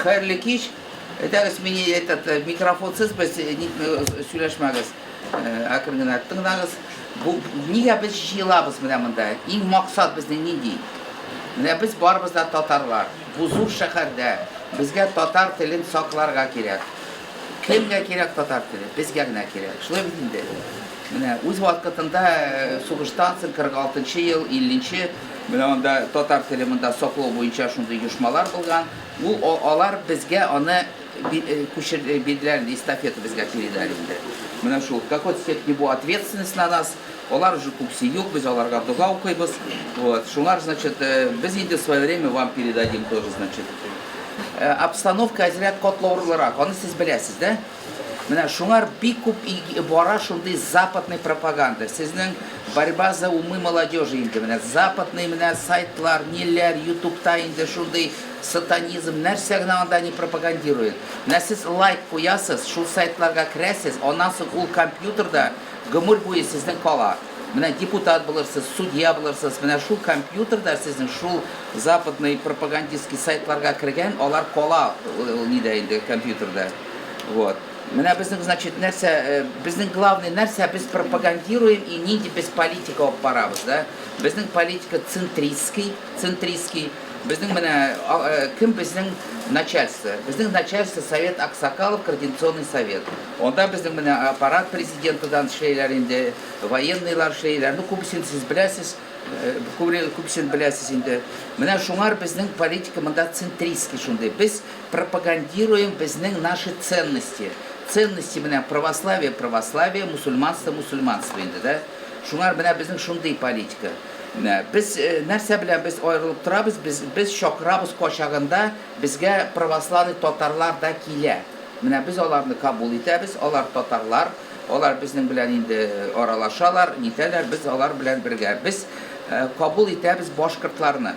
Хайрлы кич, это мне этот микрофон сызбыз, сөйлешмәгез, акырын гына тыңдагыз. Бу нигә без җыелабыз менә монда? Иң максат безнең нинди? Менә без барыбыз да татарлар. Бу зур шәһәрдә безгә татар телен сакларга кирәк. Кемгә кирәк татар теле? Безгә генә кирәк. Шулай бит инде. Менә үз вакытында сугыштан соң 46 ел, 50 менә анда татар теле монда саклау буенча шундый оешмалар булган. Алар безгә аны бирделәр, эстафета безгә передали инде. Менә шул, в какой-то степени бу ответственность на нас. Алар уже күпсе юк, без аларга дуга укыйбыз. Вот, шулар, значит, без инде в свое время вам передадим тоже, значит. Обстановка әзрәк катлаулырак. Аны сез беләсез, да? Менә шуңар бик күп бара шундый западный пропаганда. Сезнең борьба за умы молодежи инде менә западный менә сайтлар, неләр, YouTube'та инде шундый сатанизм нәрсә генә анда не пропагандирует. Менә сез лайк куясыз, шул сайтларга керәсез, аннан соң ул компьютерда гомер буе сезнең кала. Менә депутат булырсыз, судья булырсыз, менә шул компьютерда сезнең шул западный пропагандистский сайтларга кергән, алар кала нидә инде компьютерда. Вот. Менә безнең, значит, нәрсә, безнең главный нәрсә, без пропагандируем и нинди без политика алып барабыз, да? Безнең политика центристский. Безнең менә кем безнең начальство? Безнең начальство Совет Аксакалов, Координационный совет. Онда безнең менә аппарат президентыдан эшләйләр инде, военныйлар эшләйләр. Ну, күпсен сез беләсез, күпсен беләсез инде. Менә шуңар безнең политика монда центристский шундый. Без пропагандируем безнең наши ценности. Ценности менә православие, мусульманство инде, да? Шуңар менә безнең шундый политика. Без нәрсә белән без аерылып торабыз, без шакрабыз качагында безгә православный татарлар да килә. Менә без аларны кабул итәбез, алар татарлар, алар безнең белән инде аралашалар, нитәләр, без алар белән бергә. Без кабул итәбез башкортларны.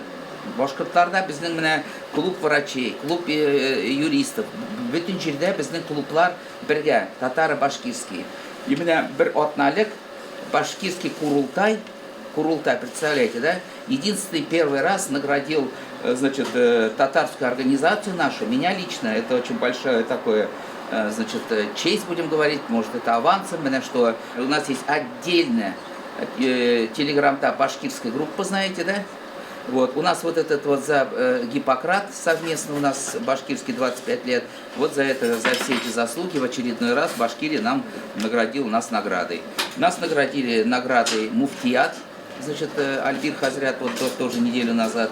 Башкортларда безнең менә клуб врачей, клуб юристов, бөтен җирдә безнең клублар бергә, татаро-башкирский. И менә бер атналык башкирский Курултай, представляете, да? Единственный первый раз наградил, значит, татарскую организацию нашу, меня лично, это очень большое такое, значит, честь, будем говорить, может, это авансом, что у нас есть отдельная телеграм-да башкирская группа, знаете, да? Вот, у нас вот этот вот за Гиппократ совместно, у нас башкирский 25 лет, вот за все эти заслуги в очередной раз Башкирия нам наградил нас наградой. Нас наградили наградой Муфтият, значит, Альбир Хазрят, вот тоже неделю назад.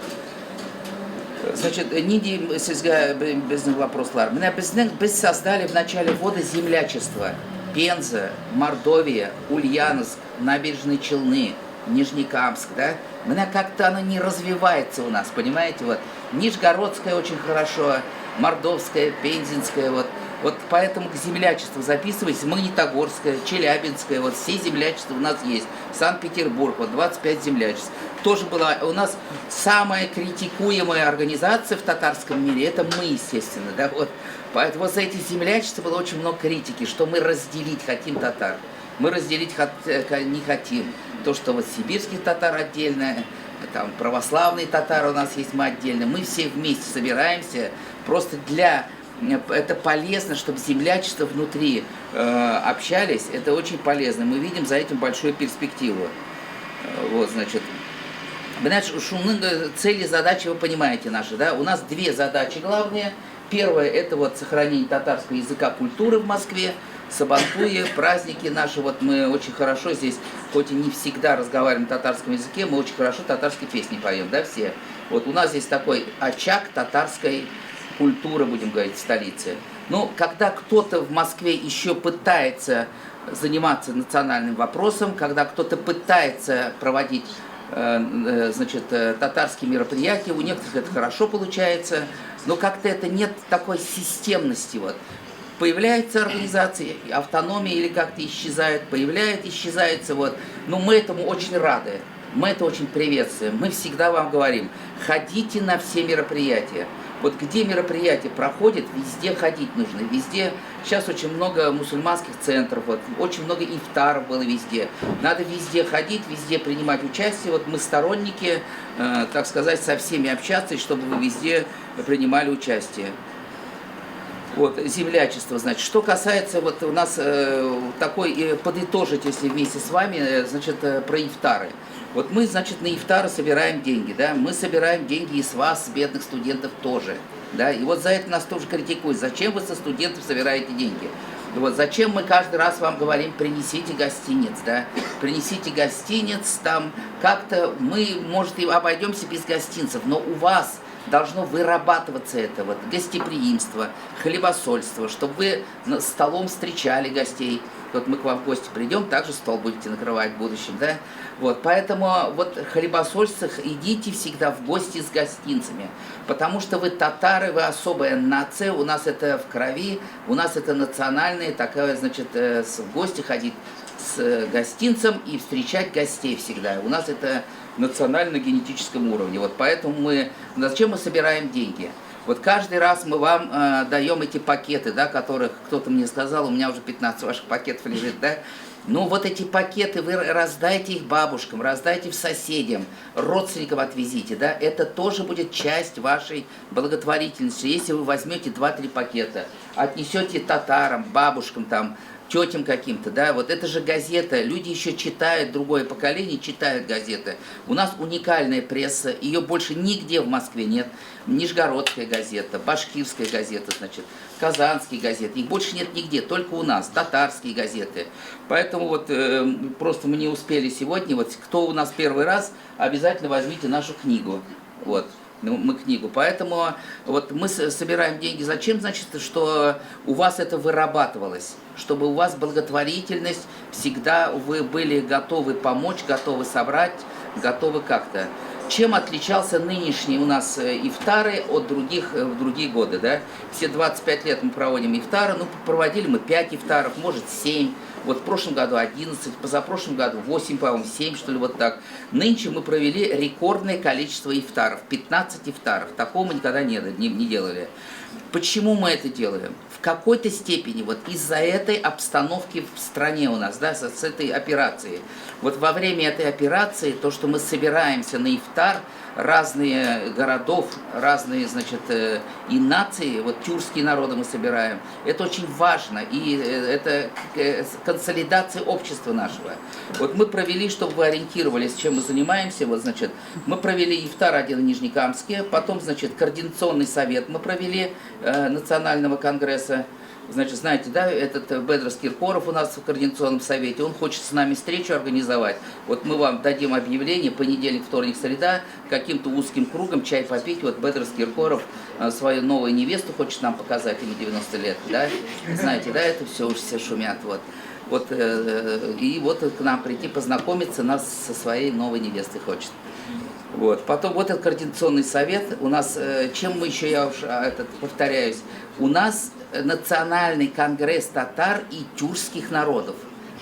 Значит, нинди сезгә безнең вопрослар. Менә без создали в начале года землячество. Пенза, Мордовия, Ульяновск, Набережные Челны, Нижнекамск, да? Менә как-то оно не развивается у нас, понимаете? Вот Нижегородская очень хорошо, Мордовская, Пензенская, вот поэтому к землячеству записывайтесь, Магнитогорская, Челябинская, вот все землячества у нас есть. Санкт-Петербург, вот 25 землячеств. Тоже была у нас самая критикуемая организация в татарском мире, это мы, естественно, да, вот. Поэтому вот за эти землячества было очень много критики, что мы разделить хотим татар. Мы разделить не хотим. То, что вот сибирских татар отдельно, там православные татары у нас есть, мы отдельно. Мы все вместе собираемся, просто это полезно, чтобы землячество внутри общались, это очень полезно. Мы видим за этим большую перспективу. Вот, значит, цели, задачи вы понимаете наши, да? У нас две задачи главные. Первое, это вот сохранение татарского языка, культуры в Москве, Сабантуи, праздники наши, вот мы очень хорошо здесь, хоть и не всегда разговариваем на татарском языке, мы очень хорошо татарские песни поем, да, все. Вот у нас здесь такой очаг татарской культуры, будем говорить, в столице. Но когда кто-то в Москве еще пытается заниматься национальным вопросом, когда кто-то пытается проводить, значит, татарские мероприятия, у некоторых это хорошо получается, но как-то это нет такой системности, вот. Появляется организация, автономия или как-то исчезает, исчезается, вот. Но мы этому очень рады, мы это очень приветствуем. Мы всегда вам говорим, ходите на все мероприятия. Вот где мероприятие проходит, везде ходить нужно, везде. Сейчас очень много мусульманских центров, вот, очень много ифтаров было везде. Надо везде ходить, везде принимать участие. Вот мы сторонники, так сказать, со всеми общаться, чтобы вы везде принимали участие. Вот, землячество, значит. Что касается, вот у нас такой, подытожить, если вместе с вами, значит, про ифтары. Вот мы, значит, на ифтары собираем деньги, да, мы собираем деньги и с вас, с бедных студентов тоже, да, и вот за это нас тоже критикуют. Зачем вы со студентов собираете деньги? Вот зачем мы каждый раз вам говорим, принесите гостиниц, да, принесите гостиниц, там как-то мы, может, и обойдемся без гостинцев, но у вас должно вырабатываться это вот гостеприимство, хлебосольство, чтобы вы столом встречали гостей. Вот мы к вам в гости придем, также стол будете накрывать в будущем, да? Вот, поэтому вот хлебосольство, идите всегда в гости с гостинцами, потому что вы татары, вы особая нация, у нас это в крови, у нас это национальное, такое, значит, в гости ходить с гостинцем и встречать гостей всегда. У нас это национально-генетическом уровне. Вот поэтому зачем мы собираем деньги? Вот каждый раз мы вам даем эти пакеты, да, которых кто-то мне сказал, у меня уже 15 ваших пакетов лежит, да. Ну вот эти пакеты, вы раздайте их бабушкам, раздайте в соседям, родственникам отвезите, да. Это тоже будет часть вашей благотворительности. Если вы возьмете 2-3 пакета, отнесете татарам, бабушкам там, тетям каким-то, да, вот это же газета, люди еще читают, другое поколение читают газеты. У нас уникальная пресса, ее больше нигде в Москве нет. Нижегородская газета, башкирская газета, значит, казанские газеты, их больше нет нигде, только у нас, татарские газеты. Поэтому вот просто мы не успели сегодня, вот кто у нас первый раз, обязательно возьмите нашу книгу, вот. Мы книгу. Поэтому вот мы собираем деньги. Зачем? Значит, что у вас это вырабатывалось, чтобы у вас благотворительность, всегда вы были готовы помочь, готовы собрать, готовы как-то. Чем отличался нынешний у нас ифтары от других в другие годы, да? Все 25 лет мы проводим ифтары, ну, проводили мы 5 ифтаров, может 7. Вот в прошлом году 11, позапрошлом году 8, по-моему, 7, что ли, вот так. Нынче мы провели рекордное количество ифтаров, 15 ифтаров. Такого мы никогда не делали. Почему мы это делаем? В какой-то степени вот из-за этой обстановки в стране у нас, да, с этой операции. Вот во время этой операции, то, что мы собираемся на ифтар, разные городов, разные, значит, и нации, вот тюркские народы мы собираем, это очень важно, и это консолидация общества нашего. Вот мы провели, чтобы вы ориентировались, чем мы занимаемся, вот, значит, мы провели ифтар один в Нижнекамске, потом, значит, координационный совет мы провели Национального конгресса. Значит, знаете, да, этот Бедрос Киркоров у нас в координационном совете, он хочет с нами встречу организовать. Вот мы вам дадим объявление, понедельник, вторник, среда, каким-то узким кругом чай попить. Вот Бедрос Киркоров свою новую невесту хочет нам показать, ему 90 лет, да. Знаете, да, это все уж все шумят, вот. Вот, и вот к нам прийти, познакомиться, нас со своей новой невестой хочет. Вот. Потом вот этот координационный совет, у нас, чем мы еще, я уж повторяюсь, у нас национальный конгресс татар и тюркских народов.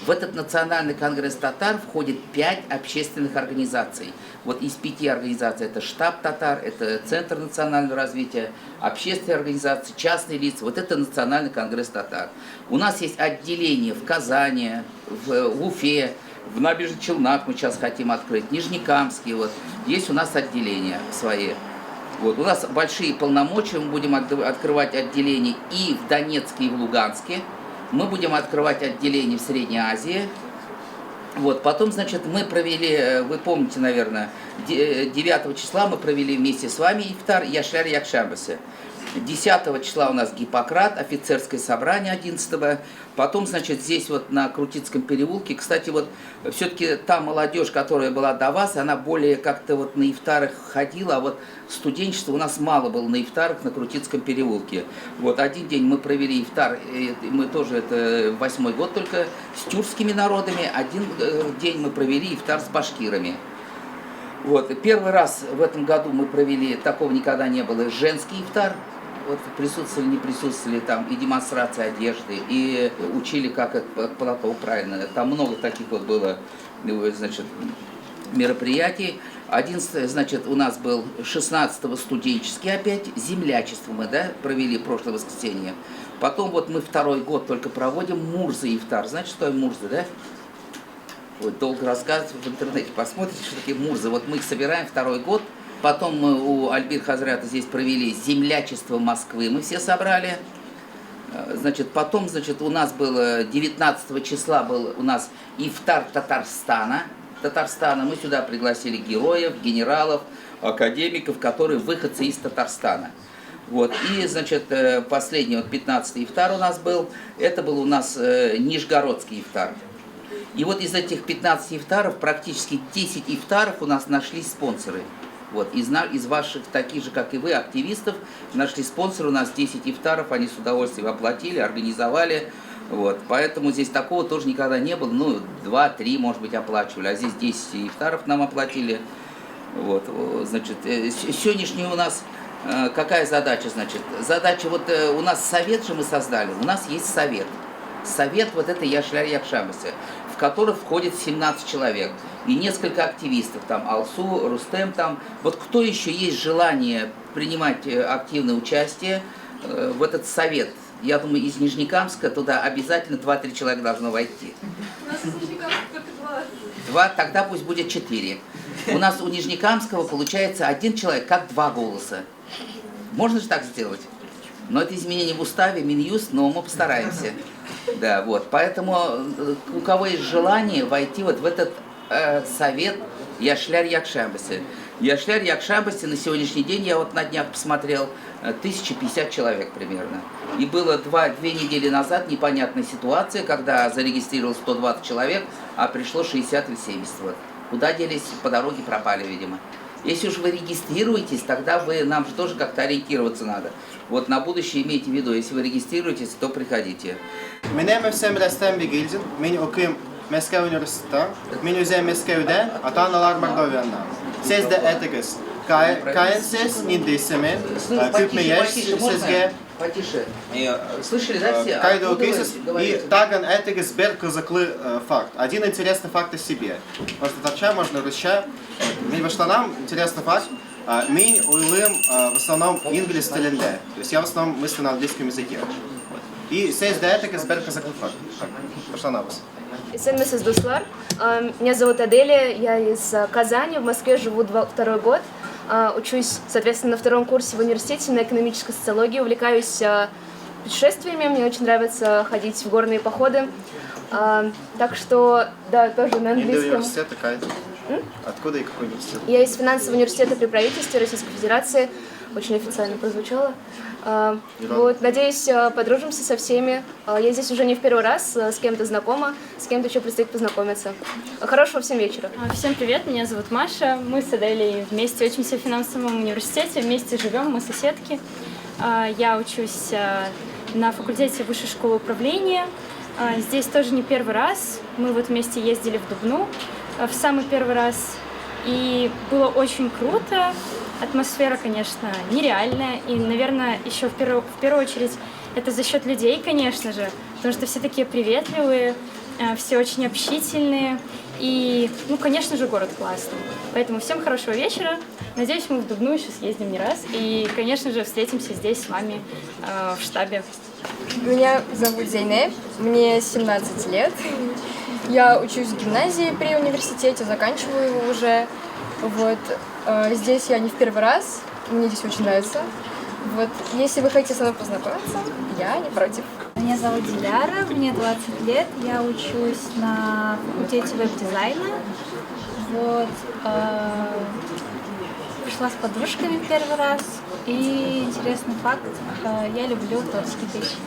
В этот национальный конгресс татар входит 5 общественных организаций. Вот из 5 организаций это штаб татар, это Центр национального развития, общественные организации, частные лица. Вот это национальный конгресс татар. У нас есть отделение в Казани, в Уфе, в Набережных Челнах мы сейчас хотим открыть, Нижнекамске, вот. Есть у нас отделения свои. Вот. У нас большие полномочия, мы будем открывать отделения и в Донецке, и в Луганске. Мы будем открывать отделения в Средней Азии. Вот. Потом, значит, мы провели, вы помните, наверное, 9 числа мы провели вместе с вами ифтар Яшар Якшабасе. 10 числа у нас Гиппократ, офицерское собрание 11-го. Потом, значит, здесь вот на Крутицком переулке, кстати, вот все-таки та молодежь, которая была до вас, она более как-то вот на ифтарах ходила, а вот студенчество у нас мало было на ифтарах на Крутицком переулке. Вот один день мы провели ифтар, мы тоже, это 8-й год только, с тюркскими народами, один день мы провели ифтар с башкирами. Вот, и первый раз в этом году мы провели, такого никогда не было, женский ифтар. Вот присутствовали, не присутствовали там и демонстрации одежды, и учили, как это платок правильно. Там много таких вот было, значит, мероприятий. 11, значит, у нас был 16-го студенческий опять, землячество мы, да, провели прошлое воскресенье. Потом вот мы 2-й год только проводим Мурза ифтар. Знаете, что такое Мурза, да? Вот долго рассказывать в интернете, посмотрите, что такие Мурзы. Вот мы их собираем 2-й год. Потом мы у Альбир Хазрята здесь провели землячество Москвы, мы все собрали. Значит, потом, значит, у нас было 19 числа был у нас ифтар Татарстана. Мы сюда пригласили героев, генералов, академиков, которые выходцы из Татарстана. Вот. И, значит, последний, вот 15-й ифтар у нас был, это был у нас Нижегородский ифтар. И вот из этих 15 ифтаров, практически 10 ифтаров у нас нашлись спонсоры. Вот. Из ваших, таких же, как и вы, активистов, нашли спонсоры, у нас 10 ифтаров, они с удовольствием оплатили, организовали. Вот. Поэтому здесь такого тоже никогда не было. Ну, 2-3, может быть, оплачивали, а здесь 10 ифтаров нам оплатили. Вот. Значит, сегодняшний у нас какая задача, значит? Задача, вот у нас совет же мы создали, у нас есть совет. Совет вот этой Яшляр Якшамбасы, в который входит 17 человек. И несколько активистов, там Алсу, Рустем, там. Вот кто еще есть желание принимать активное участие в этот совет? Я думаю, из Нижнекамска туда обязательно 2-3 человека должно войти. У нас из Нижнекамска только 2. 2, тогда пусть будет 4. У нас у Нижнекамского получается 1 человек, как 2 голоса. Можно же так сделать? Но это изменение в уставе, Минюст, но мы постараемся. Да, вот. Поэтому у кого есть желание войти вот в этот совет Яшляр Якшамбасы. Яшляр Якшамбасы на сегодняшний день, я вот на днях посмотрел, 1050 человек примерно. И было 2 недели назад непонятная ситуация, когда зарегистрировалось 120 человек, а пришло 60 или 70. Вот. Куда делись? По дороге пропали, видимо. Если уж вы регистрируетесь, тогда нам же тоже как-то ориентироваться надо. Вот на будущее имейте в виду, если вы регистрируетесь, то приходите. Меня Мевсем Растем Бигильдин, меня оким Москва университета, меня узем Москвадан, а та налар Мордовиана. Сез де этикс, каенсес ниндисемен, купмееш сезге. Потише. Слышали, да, все? Кайдо кейсес и таган этикс берка заклы факт. Один интересный факт о себе. Просто торча можно рыча. Мне в штанам интересный факт. Мы уйлым в основном инглис стиленде. То есть я в основном мыслю на английском языке. И сез де этикс берка заклы факт. В штанам. Миссис Дуслар. Меня зовут Аделия, я из Казани, в Москве живу 2-й год. Учусь, соответственно, на 2-м курсе в университете на экономической социологии, увлекаюсь путешествиями, мне очень нравится ходить в горные походы. Так что, да, тоже на английском. Университет какая? Откуда и какой университет? Я из финансового университета при правительстве Российской Федерации, очень официально прозвучало. Вот, надеюсь, подружимся со всеми. Я здесь уже не в первый раз, с кем-то знакома, с кем-то еще предстоит познакомиться. Хорошего всем вечера. Всем привет, меня зовут Маша. Мы с Аделей вместе учимся в финансовом университете, вместе живем, мы соседки. Я учусь на факультете Высшей школы управления. Здесь тоже не первый раз. Мы вот вместе ездили в Дубну в самый первый раз. И было очень круто. Атмосфера, конечно, нереальная. И, наверное, еще в первую очередь это за счет людей, конечно же. Потому что все такие приветливые, все очень общительные. И, ну, конечно же, город классный. Поэтому всем хорошего вечера. Надеюсь, мы в Дубну еще съездим не раз. И, конечно же, встретимся здесь с вами в штабе. Меня зовут Зейнеп, мне 17 лет. Я учусь в гимназии при университете, заканчиваю его уже. Вот. Здесь я не в первый раз, мне здесь очень нравится. Вот. Если вы хотите со мной познакомиться, я не против. Меня зовут Диляра, мне 20 лет, я учусь на факультете веб-дизайна. Вот. Пришла с подружками в первый раз. И интересный факт, я люблю творческие печи.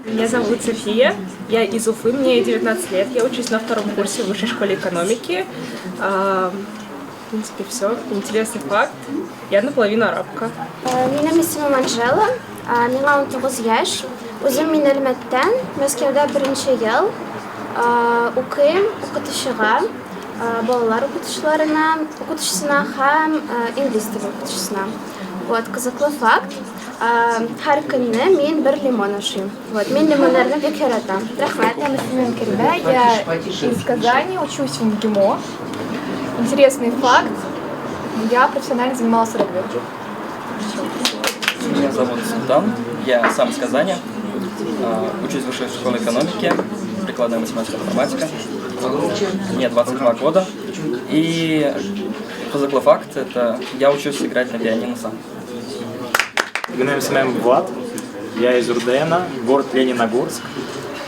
Меня зовут София, я из Уфы, мне 19 лет, я учусь на 2-м курсе в Высшей школе экономики. В принципе, все. Интересный факт. Я наполовину арабка. Минем исемим Анжела, миңа 19 яшь. Үзем Минәлмәттән, Мәскәүдә 1нче ел. Укыйм, укытучыга, балалар укытучысына һәм инглиз теле укытучысына. Вот, кызыклы факт. Һәр көнне мин 1 лимон ашыйм. Вот, мин лимоннарны бик яратам. Рәхмәт. Я Нафимин Кербә, я из Казани, учусь в МГИМО. Интересный факт, я профессионально занималась регби. Меня зовут Султан, я сам из Казани, учусь в Высшей школе экономики, прикладная математика, информатика. Мне 22 года. И кызыклы факт, это я учусь играть на пианино сам. Меня зовут Влад, Я из РУДНа, город Лениногорск.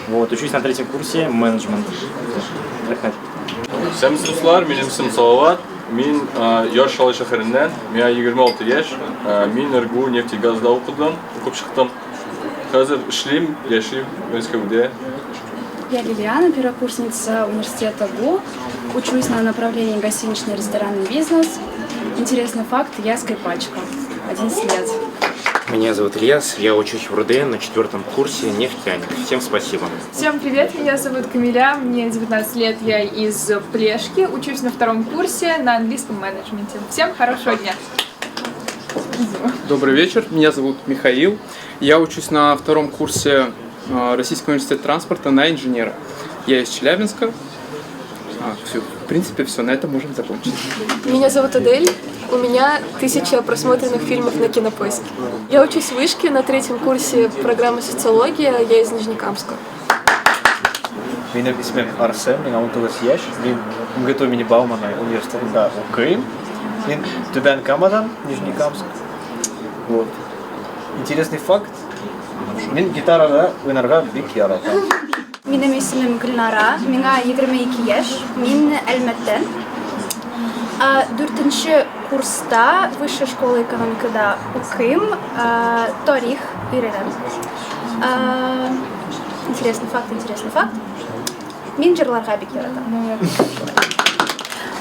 Вот, учусь на 3-м курсе менеджмент. Сәлем достар, менің ісім Салават. Мен Яш Шалай шәһәреннән, миңа 26 яшь. Мен РГУ нефтегазда оқып шықтым. Қазір эшлим, яшим Мәскәүдә. Я Лилиана, первокурсница университета ГУ. Учусь на направлении гостиничный ресторанный бизнес. Интересный факт, я скрипачка. 11 лет. Меня зовут Ильяс, я учусь в РУДН на 4-м курсе нефтяник. Всем спасибо. Всем привет, меня зовут Камиля, мне 19 лет, я из Плешки, учусь на 2-м курсе на английском менеджменте. Всем хорошего дня. Добрый вечер, меня зовут Михаил, я учусь на 2-м курсе Российского университета транспорта на инженера. Я из Челябинска. Все, в принципе, все, на этом можем закончить. Меня зовут Адель, у меня 1000 просмотренных фильмов на Кинопоиске. Я учусь в Вышке на 3-м курсе программы социология, я из Нижнекамска. Benim ismim Arsem, мен 19 yaş. Мен МГТУ имени Баумана университетінде оқимын. Мен Түбән Камадан, Нижнекамск. Вот. Интересный факт. Мен гитарада ойнарға бик яратам. Минем исемем Гүлнара, миңа 22 яшь, мин Әлмәттән. 4-нче курста Высшей школы экономикада укыйм, тарих өйрәнәм. Интересный факт. Мин җырларга бик яратам.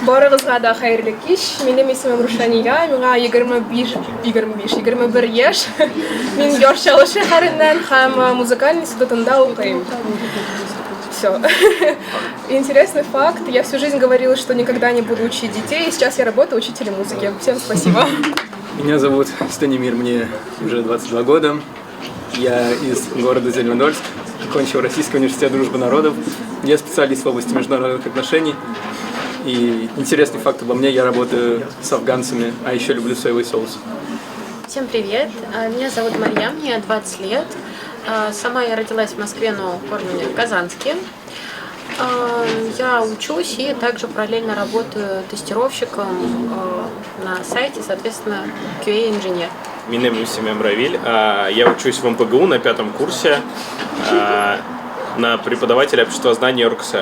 Барыгызга да хәерле кич. Минем исемем Рушания, миңа 21 яшь. Мин Яш Шалай шәһәреннән һәм музыкаль институтында укыйм. Все. Интересный факт. Я всю жизнь говорила, что никогда не буду учить детей, и сейчас я работаю учителем музыки. Всем спасибо. Меня зовут Станимир, мне уже 22 года. Я из города Зеленодольск, окончил Российский университет дружбы народов. Я специалист в области международных отношений. И интересный факт обо мне, я работаю с афганцами, а еще люблю соевый соус. Всем привет, меня зовут Марьям, мне 20 лет. Сама я родилась в Москве, но корни у меня казанские. Я учусь и также параллельно работаю тестировщиком на сайте, соответственно, QA-инженер. Меня зовут Равиль, я учусь в МПГУ на 5-м курсе на преподавателя обществознания РКС.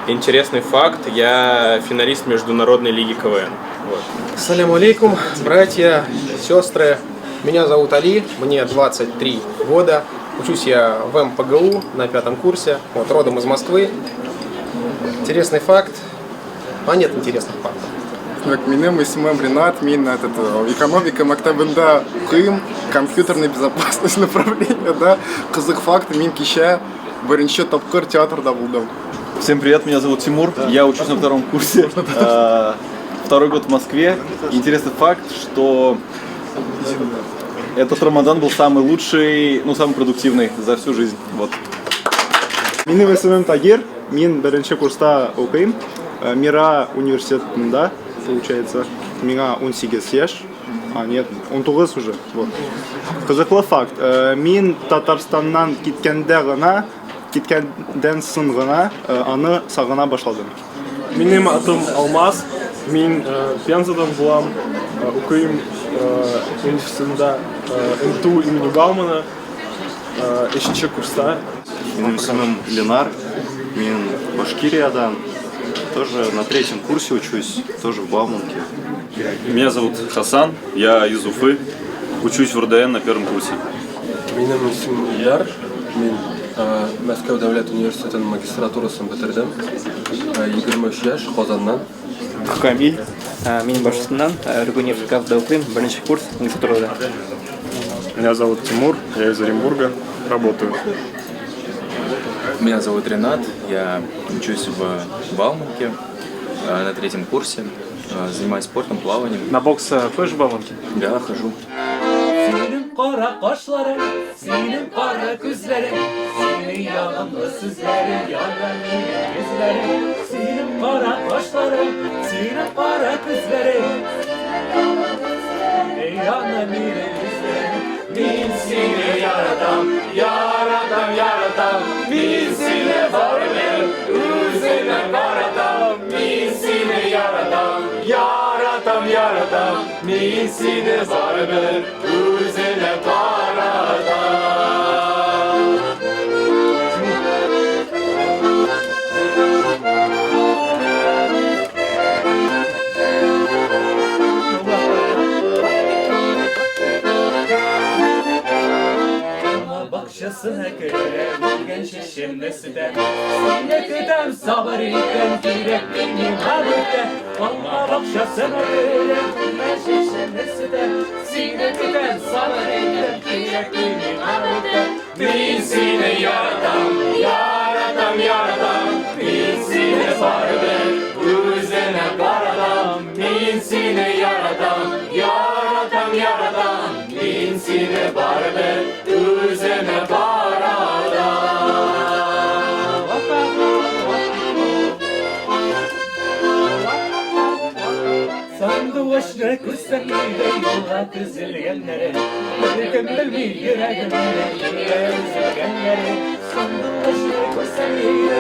Интересный факт, я финалист Международной лиги КВН. Вот. Ассаляму алейкум, братья, сестры. Меня зовут Али, мне 23 года. Учусь я в МПГУ на 5-м курсе, вот, родом из Москвы. Интересный факт. Нет интересных фактов. Минем исемем Ренат, мин экономика мактабында укыйм, компьютерная безопасность направления, да. Кызык факт, мин кичә беренче тапкыр театрда булдым. Всем привет, меня зовут Тимур, я учусь на 2-м курсе, 2-й год в Москве. Интересный факт, что этот Рамадан был самый лучший, самый продуктивный за всю жизнь. Вот. Минем исемем Тагир, мин беренче курста укыйм, Мира университетында, получается, миңа 18 яшь, нет, 19 уже. Вот. Кызыклы факт, мин Татарстаннан киткәндән соң гына аны сагына башладым. Минем атым Алмаз, мин Пензадан булам, укыйм университетында МТУ имени Баумана, 3-нче курста. Минем исемем Ленар, мин Башкириядан, тоже на 3-м курсе учусь, тоже в Бауманке. Меня зовут Хасан, я из Уфы, учусь в РУДН на 1-м курсе. Минем исемем Ильяр, мин Мәскәү дәүләт университетының магистратурасын бетердем. 23 яшь, Казаннан. Камиль, мин Башкортстаннан, РГУ нефтегазда укыйм, 1-нче курс магистратурада. Меня зовут Тимур, я из Оренбурга, работаю. Меня зовут Ренат, я учусь в Бауманке на 3-м курсе, занимаюсь спортом, плаванием. На бокс ходишь в Бауманке? Да, хожу. Kara kaşların, senin kara gözlerin, senin yalanlı sözlerin, yalanlı yüzlerin. Senin kara kaşların, senin kara gözlerin, yalanlı yüzlerin. Min seni yaradan, yaradan, yaradan. Min seni varlığın, üzerine karadan. Min seni yaradan, yaradan, yaradan. Min seni varlığın, üzerine karadan. bahçesine göre Bugün şişimde süte Sine kıdem sabır itten Direk benim habite Valla bahçesine göre Bugün şişimde süte Sine kıdem sabır itten Direk benim habite Min sine yaratam Yaratam yaratam Min sine barbe Üzene karatam Min sine yaratam Yaratam yaratam Min sine barbe Üzene karatam Sandıvaşlı kıssakıyla yola kızılgenlere Mükemmel bir yüreğimle yine üzülgenlere Sandıvaşlı kıssakıyla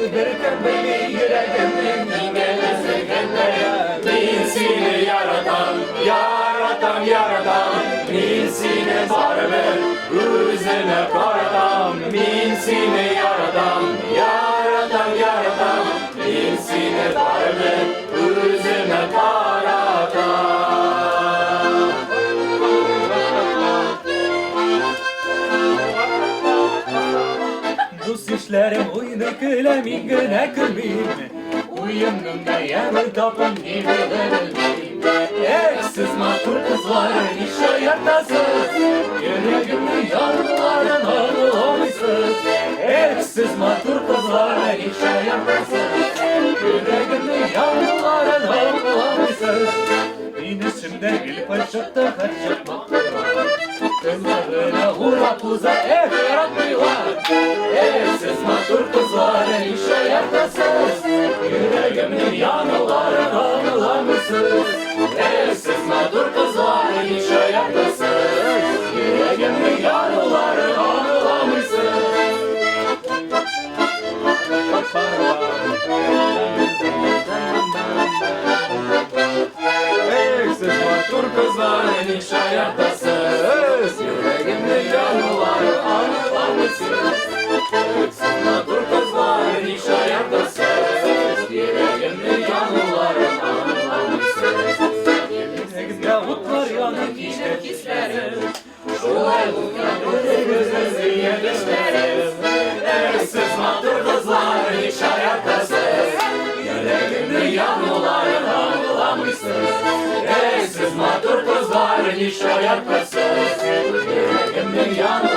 Mükemmel bir yüreğimle yine üzülgenlere Min seni yaratan, yaratan, yaratan Min seni barbe, üzene karatam Min seni yaratan, yaratan, yaratan Min seni barbe, üzene karatam Rus işlerim oyunu kılemin güne kılmayayım Uyanımda yanı tapın gibi verilmeyim Eksiz mahkur kızların iş hayattasız Yüreğimde yanıların ağlamışsız Eksiz mahkur kızların iş hayattasız Yüreğimde yanıların ağlamışsız İnişimde bir paşakta kaçırmakta Kızlarına hura puza ev yaratmıyorlar Evsiz mahkur kızların iş hayattasız Yüreğimin yanıların ağlamışsız Evsiz mahkur kızların iş hayattasız Yüreğimin yanıların ağlamışsız Evsiz mahkur kızların iş hayattasız Yüreğimde yanıları ağlamışsız Evsiz mahkur kızların iş hayattasız Yüreğimde yanıları ağlamışsız Yavuklar yanık işte hislerim Şulay uyanır gözü yemişlerim Evsiz mahkur kızların iş hayattasız Yüreğimde yanıları ağlamışsız Evsiz mahkur kızların iş hayattasız Yüreğimde yanıları